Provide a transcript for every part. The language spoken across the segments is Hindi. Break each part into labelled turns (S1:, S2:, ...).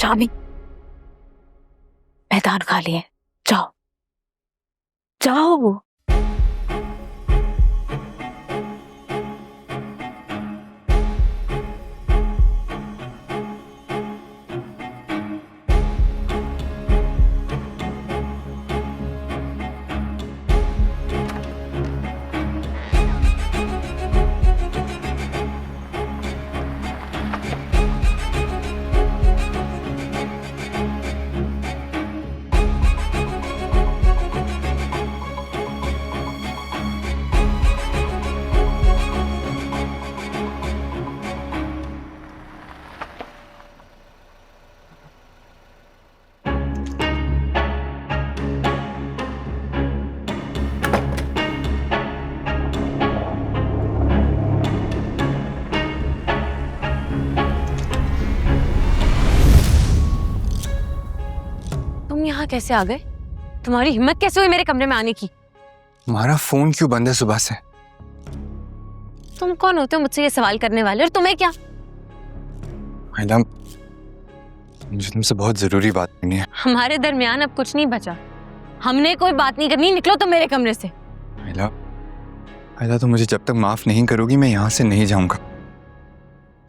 S1: शामी, मैदान खाली है, जाओ जाओ। यहाँ कैसे आ गए? तुम्हारी हिम्मत कैसे हुई मेरे कमरे में आने की?
S2: तुम्हारा फोन क्यों बंद है सुबह से?
S1: तुम कौन होते हो मुझसे ये सवाल करने वाले, और तुम्हें क्या?
S2: आइला, मुझे तुमसे बहुत जरूरी बात करनी है।
S1: हमारे दरमियान अब कुछ नहीं बचा। हमने कोई बात नहीं करनी, निकलो तुम मेरे कमरे से।
S2: आइला, तुम मुझे जब तक माफ नहीं करोगी मैं यहाँ से नहीं जाऊंगा।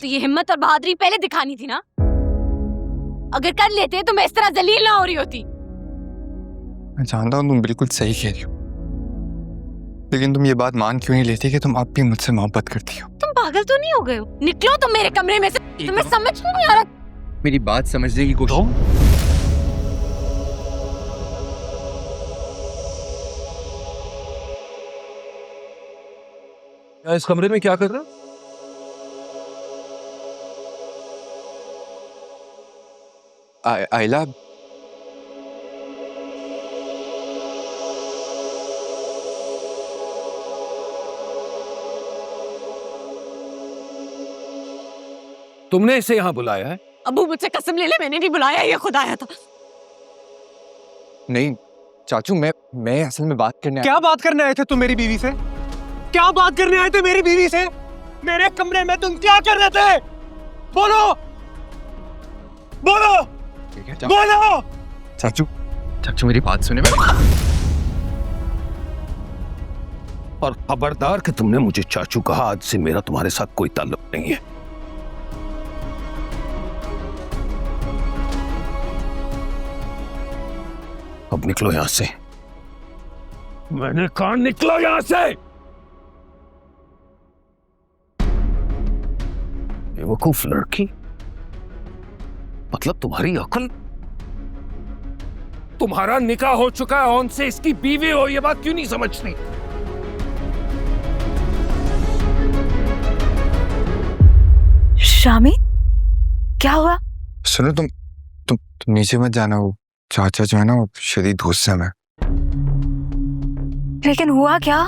S1: तो ये हिम्मत और बहादुरी पहले दिखानी थी ना। अगर कर लेते तो मैं इस तरह जलील ना हो रही होती।
S2: मैं जानता हूँ तुम बिल्कुल सही कह रही हो, लेकिन तुम ये बात मान क्यों नहीं लेती कि तुम अब भी मुझसे मोहब्बत करती हो?
S1: तुम पागल तो नहीं हो गए हो? निकलो तुम मेरे कमरे में से। तुम्हें समझ क्यों नहीं आ रहा?
S2: मेरी बात समझने की कोशिश।
S3: क्या इस कमरे में क्या कर रहे हो?
S2: आइला,
S3: तुमने इसे यहाँ बुलाया है?
S1: अबू मुझसे कसम ले ले, मैंने नहीं बुलाया, ये खुद आया था।
S2: नहीं चाचू, मैं असल में बात करने
S4: क्या बात करने आए थे तुम मेरी बीवी से? क्या बात करने आए थे मेरी बीवी से? मेरे कमरे में तुम क्या कर रहे थे? बोलो बोलो बोलो।
S2: चाचू मेरी बात सुने।
S3: और खबरदार कि तुमने मुझे चाचू कहा, आज से मेरा तुम्हारे साथ कोई ताल्लुक नहीं है। अब निकलो यहां से। मैंने कहा निकलो यहां से। बेवकूफ लड़की, मतलब तुम्हारी अकल। तुम्हारा निकाह हो चुका है, उनसे इसकी बीवी हो, ये बात क्यों नहीं समझती?
S1: शामी, क्या हुआ?
S2: सुनो, तुम नीचे मत जाना। वो चाचा जो है ना, वो शदीद गुस्से में।
S1: लेकिन हुआ क्या?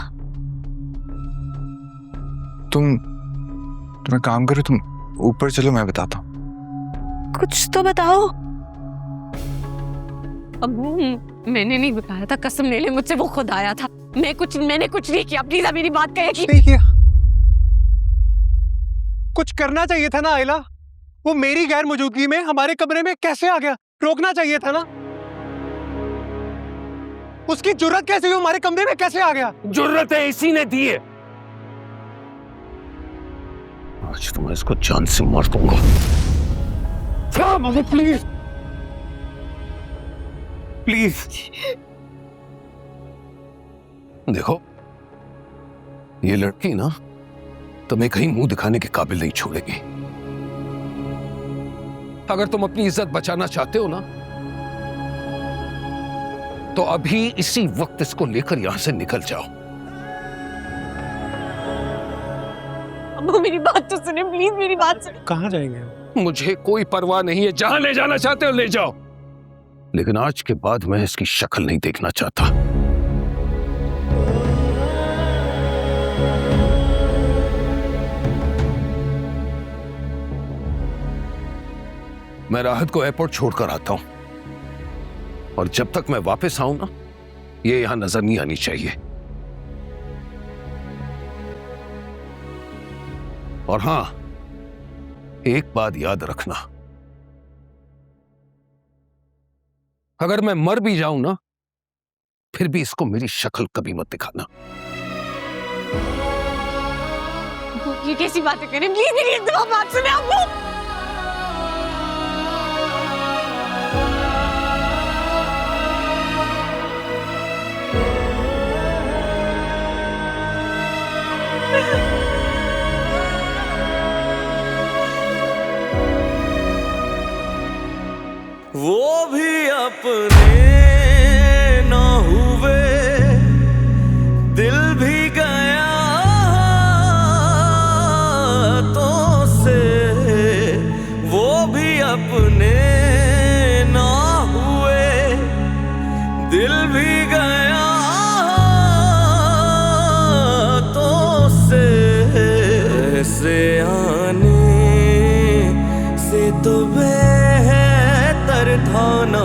S2: तुम एक काम करो, तुम ऊपर चलो, मैं बताता हूँ।
S1: कुछ तो बताओ। अबू, मैंने नहीं बताया था, कसम ले ले, मुझसे वो खुद आया था। मैंने कुछ नहीं किया। प्लीज मेरी बात कहे।
S4: नहीं किया। कुछ करना चाहिए था ना आइला। वो मेरी गैर मौजूदगी में हमारे कमरे में कैसे आ गया? रोकना चाहिए था ना। उसकी जुर्रत कैसे हुई? हमारे कमरे में कैसे आ गया?
S3: जुर्रत है इसी ने दी है। आज तो मैं इसको जान से मार दूंगा।
S4: Please please.
S3: देखो, ये लड़की ना तुम्हें कहीं मुंह दिखाने के काबिल नहीं छोड़ेगी। अगर तुम अपनी इज्जत बचाना चाहते हो ना, तो अभी इसी वक्त इसको लेकर यहां से निकल जाओ।
S1: अबू मेरी बात तो सुने, प्लीज मेरी बात सुने।
S4: कहाँ जाएंगे?
S3: मुझे कोई परवाह नहीं है, जहां ले जाना चाहते हो ले जाओ, लेकिन आज के बाद मैं इसकी शक्ल नहीं देखना चाहता। मैं राहत को एयरपोर्ट छोड़कर आता हूं, और जब तक मैं वापस आऊं ना, ये यहां नजर नहीं आनी चाहिए। और हां, एक बात याद रखना, अगर मैं मर भी जाऊं ना, फिर भी इसको मेरी शक्ल कभी मत दिखाना।
S1: ये कैसी बातें करें? प्लीज मेरी एक दफा बात सुने अब्बू।
S5: वो भी अपने ना हुए, दिल भी गया तो से। वो भी अपने ना हुए, दिल भी गया तो से। ऐसे आने से तो बेहतर था ना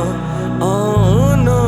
S5: आना।